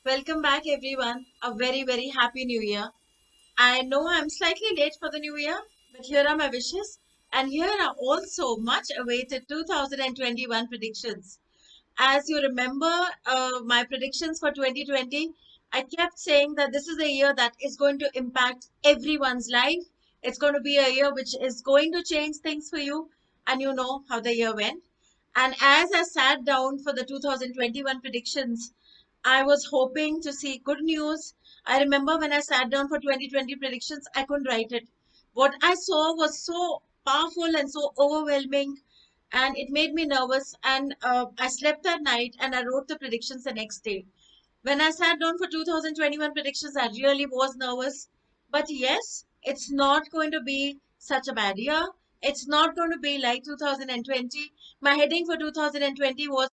Welcome back, everyone. A very happy new year. I know I'm slightly late for the new year, but here are my wishes. And here are also much awaited 2021 predictions. As you remember, my predictions for 2020, I kept saying that this is a year that is going to impact everyone's life. It's going to be a year which is going to change things for you. And you know how the year went. And as I sat down for the 2021 predictions, I was hoping to see good news. I remember when I sat down for 2020 predictions, I couldn't write it. What I saw was so powerful and so overwhelming, and it made me nervous. And I slept that night and I wrote the predictions the next day. When I sat down for 2021 predictions, I really was nervous. But yes, it's not going to be such a bad year. It's not going to be like 2020. My heading for 2020 was.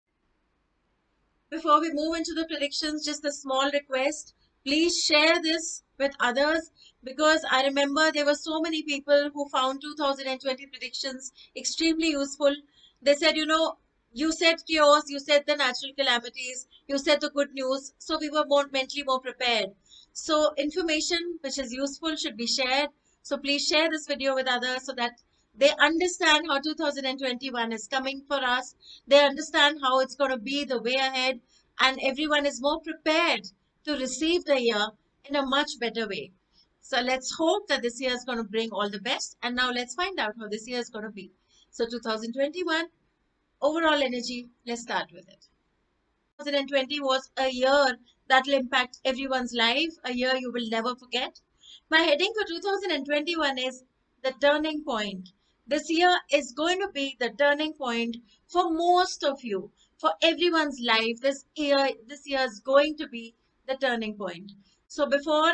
Before we move into the predictions, just a small request. Please share this with others because I remember there were so many people who found 2020 predictions extremely useful. They said, you said chaos, you said the natural calamities, you said the good news. So we were more mentally more prepared. So information which is useful should be shared. So please share this video with others so that they understand how 2021 is coming for us. They understand how it's going to be the way ahead, and everyone is more prepared to receive the year in a much better way. So let's hope that this year is going to bring all the best. And now let's find out how this year is going to be. So 2021 overall energy, let's start with it. 2020 was a year that will impact everyone's life, a year you will never forget. My heading for 2021 is the turning point. This year is going to be the turning point for most of you, for everyone's life. This year is going to be the turning point. So before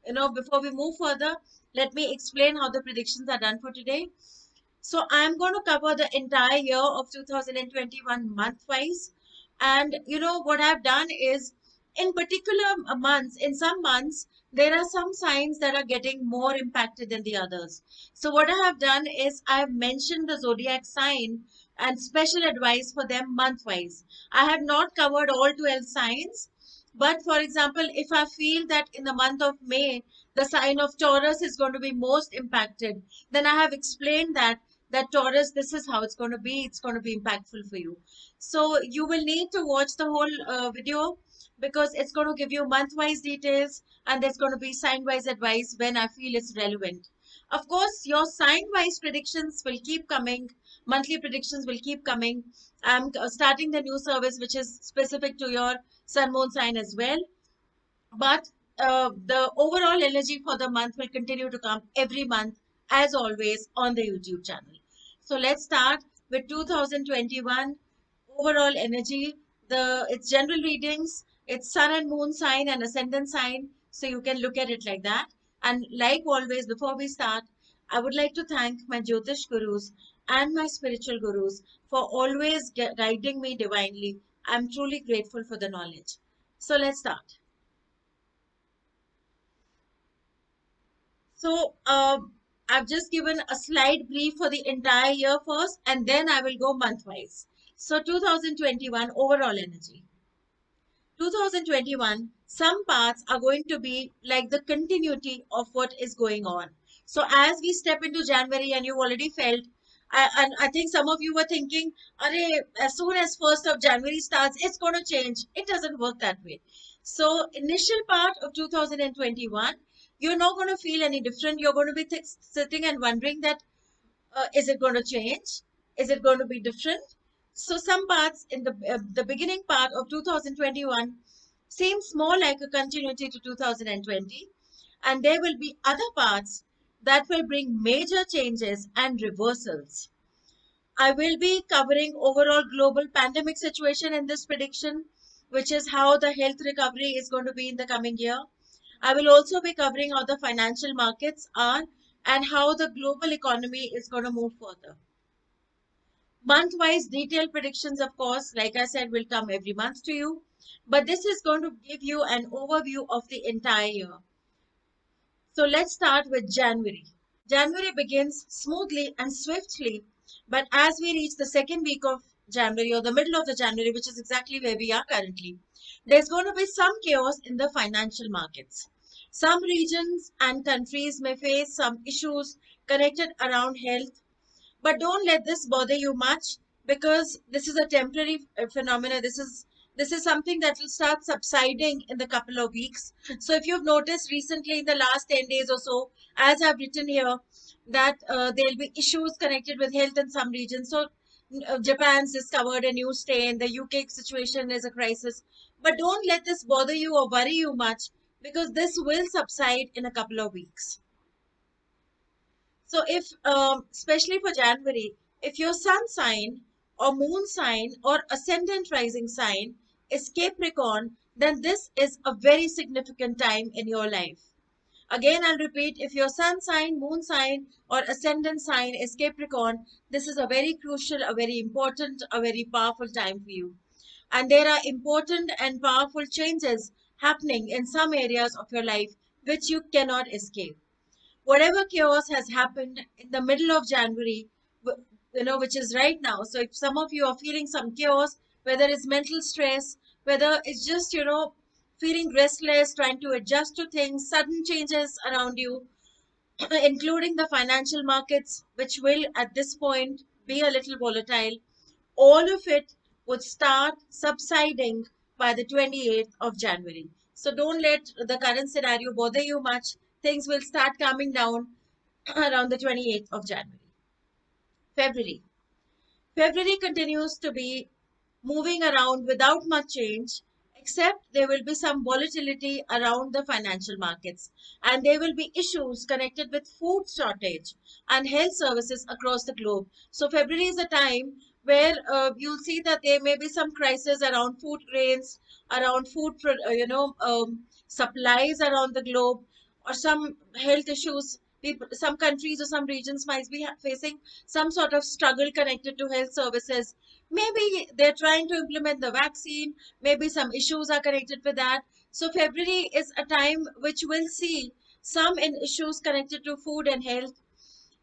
we move further, let me explain how the predictions are done for today. So I'm going to cover the entire year of 2021 month wise. And what I've done is in particular months, in some months, there are some signs that are getting more impacted than the others. So what I have done is I've mentioned the zodiac sign and special advice for them month wise. I have not covered all 12 signs. But for example, if I feel that in the month of May, the sign of Taurus is going to be most impacted, then I have explained that Taurus, this is how it's going to be. It's going to be impactful for you. So you will need to watch the whole video because it's going to give you month-wise details and there's going to be sign-wise advice when I feel it's relevant. Of course, your sign-wise predictions will keep coming. Monthly predictions will keep coming. I'm starting the new service which is specific to your sun moon sign as well. But the overall energy for the month will continue to come every month, as always, on the YouTube channel. So let's start with 2021 overall energy. It's general readings, it's sun and moon sign and ascendant sign. So you can look at it like that. And like always, before we start, I would like to thank my Jyotish gurus and my spiritual gurus for always guiding me divinely. I'm truly grateful for the knowledge. So let's start. So I've just given a slight brief for the entire year first, and then I will go month-wise. So 2021 overall energy. 2021, some parts are going to be like the continuity of what is going on. So as we step into January, and you already felt, and I think some of you were thinking, as soon as 1st of January starts, it's going to change. It doesn't work that way. So initial part of 2021, you're not going to feel any different. You're going to be sitting and wondering that is it going to change? Is it going to be different? So some parts in the beginning part of 2021 seems more like a continuity to 2020, and there will be other parts that will bring major changes and reversals. I will be covering overall global pandemic situation in this prediction, which is how the health recovery is going to be in the coming year. I will also be covering how the financial markets are and how the global economy is going to move further. Month-wise detailed predictions, of course, like I said, will come every month to you. But this is going to give you an overview of the entire year. So let's start with January. January begins smoothly and swiftly, but as we reach the second week of January or the middle of the January, which is exactly where we are currently, there's going to be some chaos in the financial markets. Some regions and countries may face some issues connected around health, but don't let this bother you much, because this is a temporary phenomena. This is something that will start subsiding in the couple of weeks. So if you've noticed recently in the last 10 days or so, as I've written here, that there'll be issues connected with health in some regions. So Japan's discovered a new strain, the UK situation is a crisis, but don't let this bother you or worry you much, because this will subside in a couple of weeks. So if, especially for January, if your sun sign or moon sign or ascendant rising sign is Capricorn, then this is a very significant time in your life. Again, I'll repeat, if your sun sign, moon sign, or ascendant sign is Capricorn, this is a very crucial, a very important, a very powerful time for you. And there are important and powerful changes happening in some areas of your life which you cannot escape. Whatever chaos has happened in the middle of January, which is right now. So if some of you are feeling some chaos, whether it's mental stress, whether it's just, feeling restless, trying to adjust to things, sudden changes around you, including the financial markets, which will at this point be a little volatile, all of it would start subsiding by the 28th of January. So don't let the current scenario bother you much. Things will start calming down around the 28th of January. February. February continues to be moving around without much change, except there will be some volatility around the financial markets, and there will be issues connected with food shortage and health services across the globe. So February is a time where you'll see that there may be some crisis around food grains, around supplies around the globe, or some health issues. People, some countries or some regions might be facing some sort of struggle connected to health services. Maybe they're trying to implement the vaccine, maybe some issues are connected with that. So February is a time which will see some in issues connected to food and health,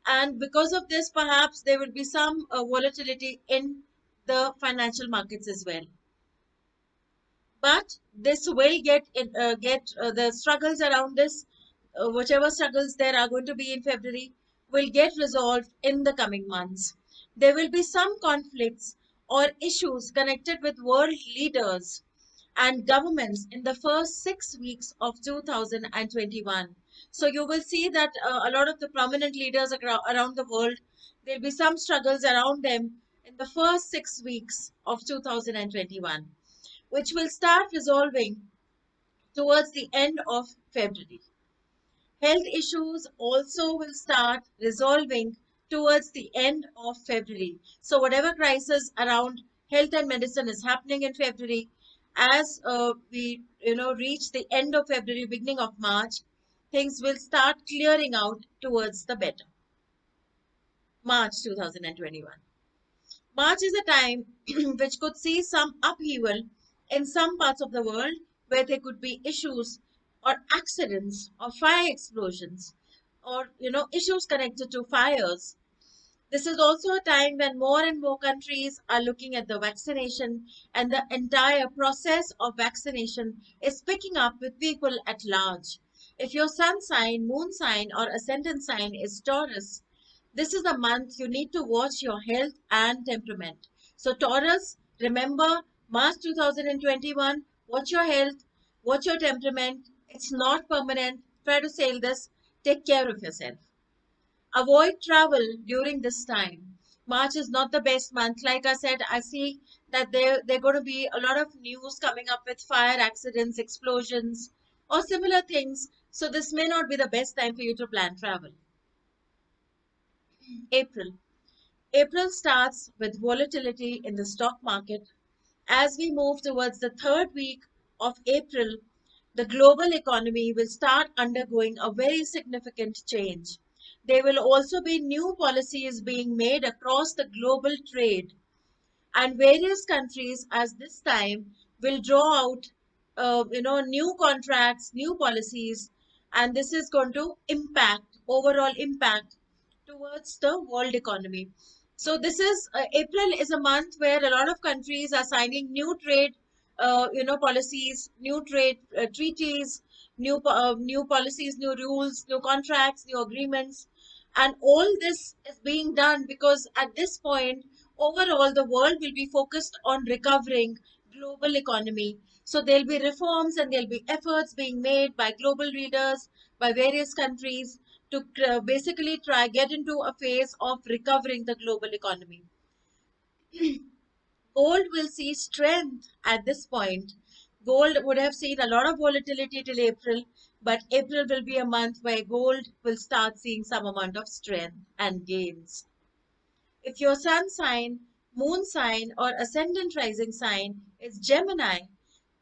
and because of this perhaps there will be some volatility in the financial markets as well. But this will get the struggles around this, whichever struggles there are going to be in February, will get resolved in the coming months. There will be some conflicts or issues connected with world leaders and governments in the first 6 weeks of 2021. So you will see that a lot of the prominent leaders around the world, there'll be some struggles around them in the first 6 weeks of 2021, which will start resolving towards the end of February. Health issues also will start resolving towards the end of February. So, whatever crisis around health and medicine is happening in February, as we reach the end of February, beginning of March, things will start clearing out towards the better. March 2021. March is a time which could see some upheaval in some parts of the world, where there could be issues or accidents or fire explosions, or issues connected to fires. This is also a time when more and more countries are looking at the vaccination, and the entire process of vaccination is picking up with people at large. If your sun sign, moon sign, or ascendant sign is Taurus, this is the month you need to watch your health and temperament. So, Taurus, remember March 2021, watch your health, watch your temperament. It's not permanent. Try to sail this. Take care of yourself. Avoid travel during this time. March is not the best month. Like I said, I see that there are going to be a lot of news coming up with fire accidents, explosions, or similar things. So, this may not be the best time for you to plan travel. April. April starts with volatility in the stock market. As we move towards the third week of April, the global economy will start undergoing a very significant change. There will also be new policies being made across the global trade, and various countries as this time will draw out new contracts, new policies, and this is going to impact overall impact towards the world economy. So this is April is a month where a lot of countries are signing new trade, policies, new trade treaties, new policies, new rules, new contracts, new agreements, and all this is being done because at this point, overall, the world will be focused on recovering global economy. So there'll be reforms and there'll be efforts being made by global leaders, by various countries to basically try get into a phase of recovering the global economy. Gold will see strength at this point. Gold would have seen a lot of volatility till April, but April will be a month where gold will start seeing some amount of strength and gains. If your sun sign, moon sign, or ascendant rising sign is Gemini,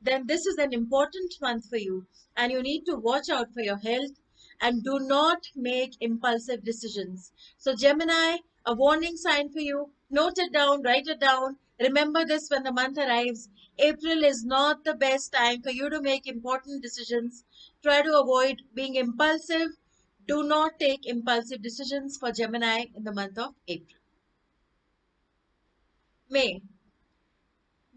then this is an important month for you, and you need to watch out for your health and do not make impulsive decisions. So, Gemini, a warning sign for you. Note it down, write it down. Remember this when the month arrives. April is not the best time for you to make important decisions. Try to avoid being impulsive. Do not take impulsive decisions for Gemini in the month of April. May.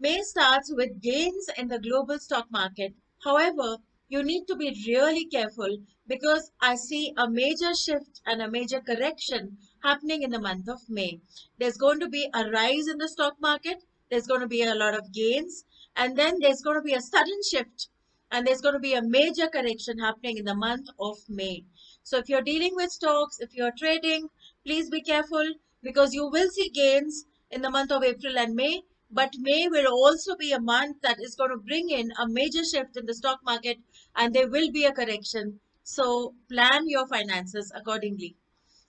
May starts with gains in the global stock market. However, you need to be really careful because I see a major shift and a major correction happening in the month of May. There's going to be a rise in the stock market, there's going to be a lot of gains, and then there's going to be a sudden shift and there's going to be a major correction happening in the month of May. So if you're dealing with stocks, if you're trading, please be careful because you will see gains in the month of April and May, but May will also be a month that is going to bring in a major shift in the stock market and there will be a correction. So plan your finances accordingly.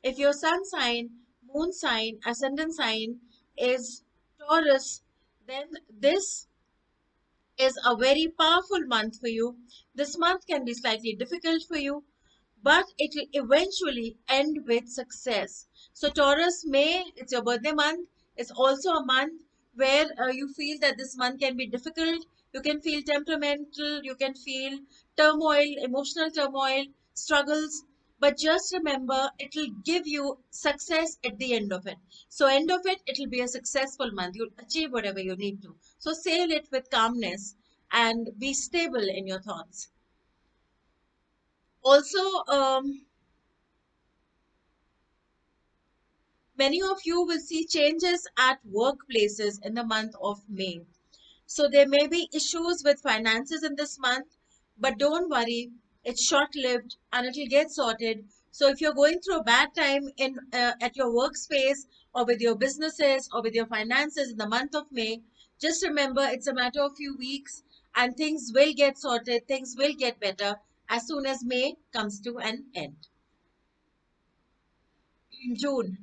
If your sun sign, moon sign, ascendant sign is Taurus, then this is a very powerful month for you. This month can be slightly difficult for you, but it will eventually end with success. So, Taurus, May, it's your birthday month. It's also a month where you feel that this month can be difficult. You can feel temperamental, you can feel turmoil, emotional turmoil, struggles. But just remember, it will give you success at the end of it. So, end of it, it will be a successful month. You'll achieve whatever you need to. So, sail it with calmness and be stable in your thoughts. Also, many of you will see changes at workplaces in the month of May. So there may be issues with finances in this month, but don't worry, it's short-lived and it will get sorted. So if you're going through a bad time in at your workspace or with your businesses or with your finances in the month of May, just remember it's a matter of few weeks and things will get sorted, things will get better as soon as May comes to an end. June.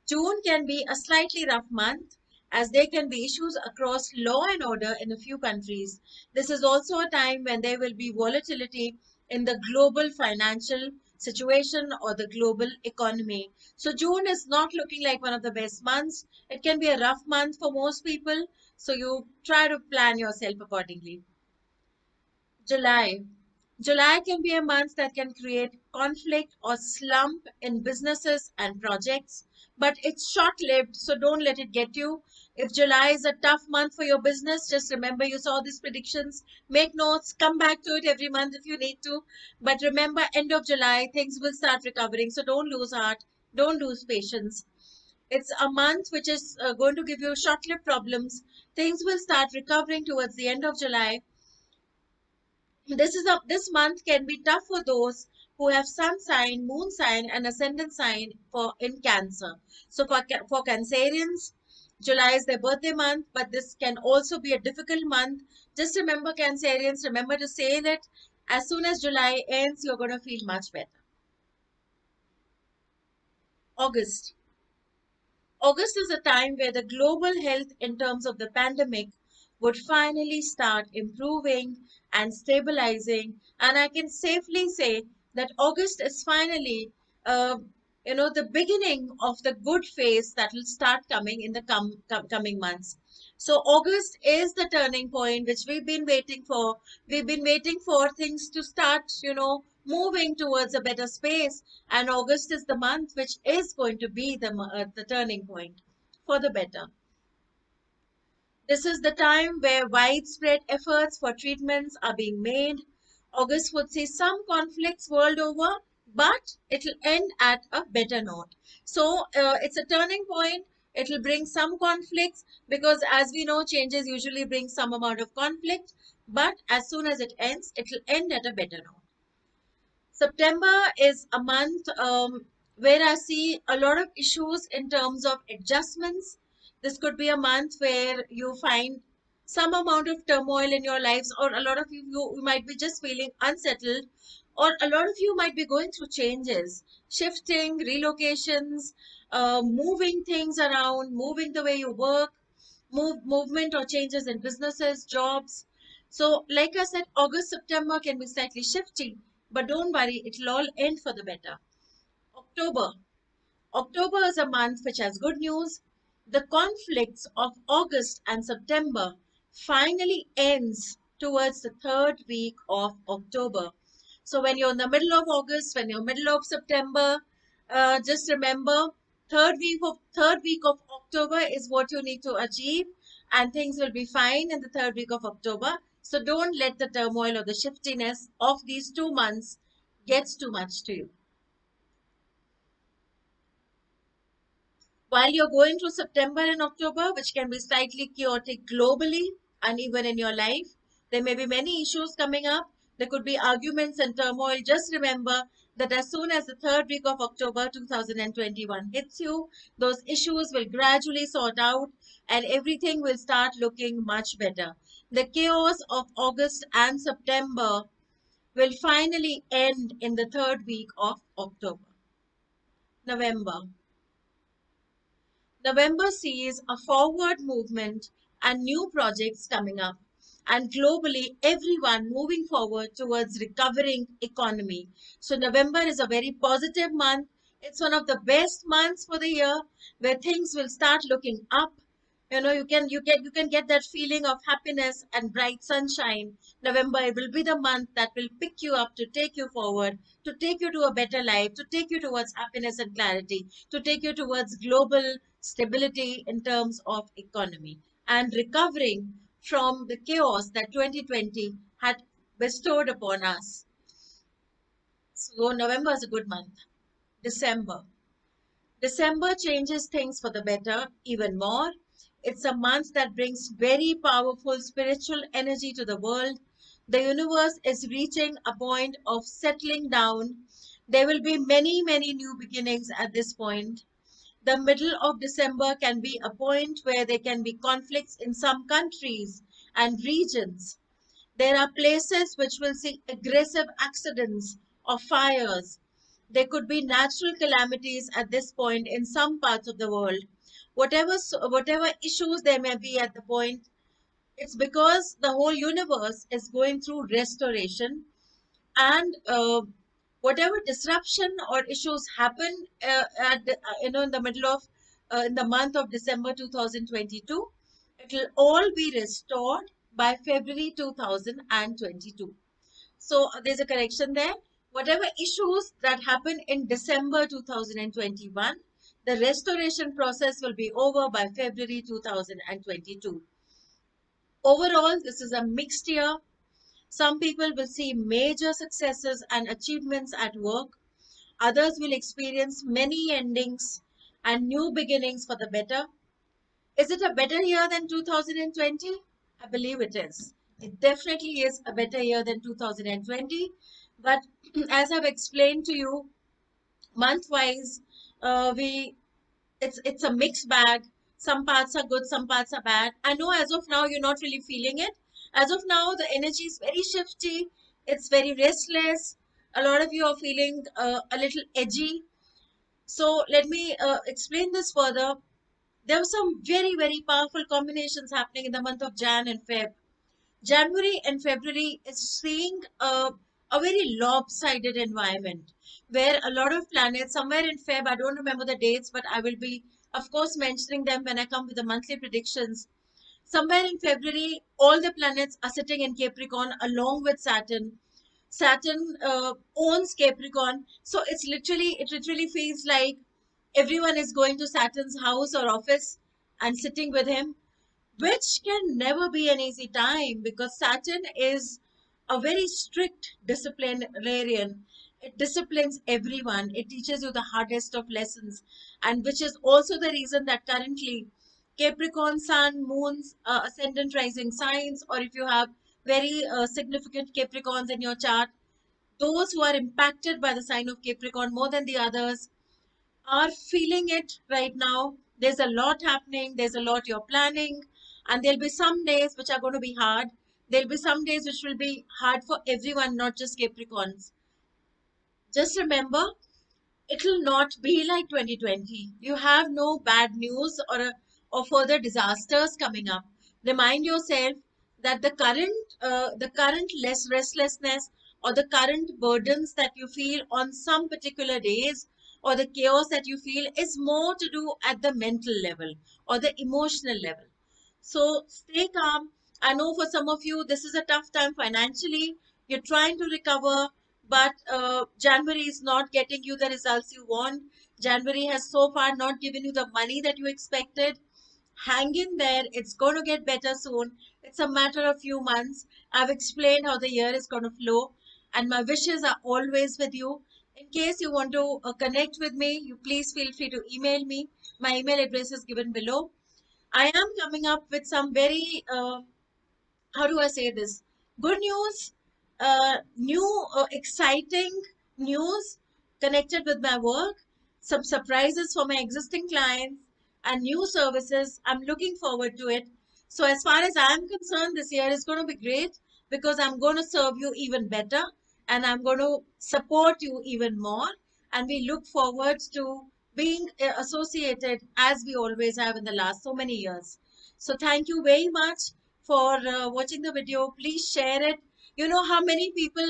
June can be a slightly rough month as there can be issues across law and order in a few countries. This is also a time when there will be volatility in the global financial situation or the global economy. So, June is not looking like one of the best months. It can be a rough month for most people. So, you try to plan yourself accordingly. July. July can be a month that can create conflict or slump in businesses and projects, but it's short lived, so don't let it get you. If July is a tough month for your business, just remember you saw these predictions, make notes, come back to it every month if you need to. But remember, end of July, things will start recovering, so don't lose heart, don't lose patience. It's a month which is going to give you short lived problems. Things will start recovering towards the end of July. This month can be tough for those who have sun sign, moon sign, and ascendant sign for in Cancer. So for Cancerians, July is their birthday month, but this can also be a difficult month. Just remember, Cancerians, remember to say that as soon as July ends, you're going to feel much better. August. August is a time where the global health in terms of the pandemic would finally start improving and stabilizing. And I can safely say that August is finally, uh, the beginning of the good phase that will start coming in the coming months. So August is the turning point which we've been waiting for. We've been waiting for things to start, moving towards a better space. And August is the month which is going to be the turning point for the better. This is the time where widespread efforts for treatments are being made. August would see some conflicts world over, but it'll end at a better note. So it's a turning point. It'll bring some conflicts because, as we know, changes usually bring some amount of conflict. But as soon as it ends, it'll end at a better note. September is a month where I see a lot of issues in terms of adjustments. This could be a month where you find some amount of turmoil in your lives, or a lot of you might be just feeling unsettled, or a lot of you might be going through changes, shifting, relocations, moving things around, moving the way you work, movement or changes in businesses, jobs. So, like I said, August, September can be slightly shifty, but don't worry, it'll all end for the better. October. October is a month which has good news. The conflicts of August and September finally ends towards the third week of October. So when you're in the middle of August, when you're middle of September, just remember third week of October is what you need to achieve, and things will be fine in the third week of October. So don't let the turmoil or the shiftiness of these 2 months gets too much to you. While you're going through September and October, which can be slightly chaotic globally and even in your life, there may be many issues coming up. There could be arguments and turmoil. Just remember that as soon as the third week of October 2021 hits you, those issues will gradually sort out and everything will start looking much better. The chaos of August and September will finally end in the third week of October. November. November sees a forward movement and new projects coming up, and globally, everyone moving forward towards recovering economy. So, November is a very positive month. It's one of the best months for the year where things will start looking up. You can get that feeling of happiness and bright sunshine. November will be the month that will pick you up to take you forward, to take you to a better life, to take you towards happiness and clarity, to take you towards global stability in terms of economy and recovering from the chaos that 2020 had bestowed upon us. So November is a good month. December. December changes things for the better even more. It's a month that brings very powerful spiritual energy to the world. The universe is reaching a point of settling down. There will be many, many new beginnings at this point. The middle of December can be a point where there can be conflicts in some countries and regions. There are places which will see aggressive accidents or fires. There could be natural calamities at this point in some parts of the world. Whatever issues there may be at the point, it's because the whole universe is going through restoration, and whatever disruption or issues happen in the middle of in the month of December 2022, it will all be restored by February 2022. So there's a correction there. Whatever issues that happen in December 2021, the restoration process will be over by February 2022. Overall, this is a mixed year. Some people will see major successes and achievements at work. Others will experience many endings and new beginnings for the better. Is it a better year than 2020? I believe it is. It definitely is a better year than 2020. But as I've explained to you, month-wise, we it's a mixed bag. Some parts are good, some parts are bad. I know as of now you're not really feeling it. As of now, the energy is very shifty. It's very restless. A lot of you are feeling a little edgy. So let me explain this further. There were some very, very powerful combinations happening in the month of Jan and Feb. January and February is seeing a very lopsided environment where a lot of planets, somewhere in Feb, I don't remember the dates, but I will be, of course, mentioning them when I come with the monthly predictions. Somewhere in February, all the planets are sitting in Capricorn along with Saturn. Saturn owns Capricorn, so it literally feels like everyone is going to Saturn's house or office and sitting with him, which can never be an easy time because Saturn is a very strict disciplinarian. It disciplines everyone. It teaches you the hardest of lessons, and which is also the reason that currently Capricorn Sun, Moon's ascendant rising signs, or if you have very significant Capricorns in your chart, those who are impacted by the sign of Capricorn more than the others are feeling it right now. There's a lot happening, there's a lot you're planning, and there'll be some days which are going to be hard. There'll be some days which will be hard for everyone, not just Capricorns. Just remember, it will not be like 2020. You have no bad news or further disasters coming up. Remind yourself that the current less restlessness or the current burdens that you feel on some particular days or the chaos that you feel is more to do at the mental level or the emotional level. So stay calm. I know for some of you, this is a tough time financially. You're trying to recover, but January is not getting you the results you want. January has so far not given you the money that you expected. Hang in there. It's going to get better soon. It's a matter of few months. I've explained how the year is going to flow, and my wishes are always with you. In case you want to connect with me, you please feel free to email me. My email address is given below. I am coming up with some very, how do I say this? Good news, new exciting news connected with my work, some surprises for my existing clients, and new services. I'm looking forward to it. So, as far as I'm concerned, this year is going to be great because I'm going to serve you even better and I'm going to support you even more. And we look forward to being associated as we always have in the last so many years. So, thank you very much for watching the video. Please share it. You know how many people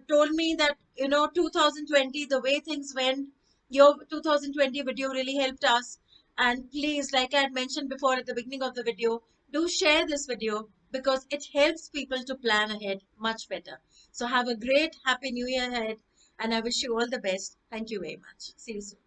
told me that 2020, the way things went, your 2020 video really helped us. And please, like I had mentioned before at the beginning of the video, do share this video because it helps people to plan ahead much better. So have a great happy new year ahead, and I wish you all the best. Thank you very much. See you soon.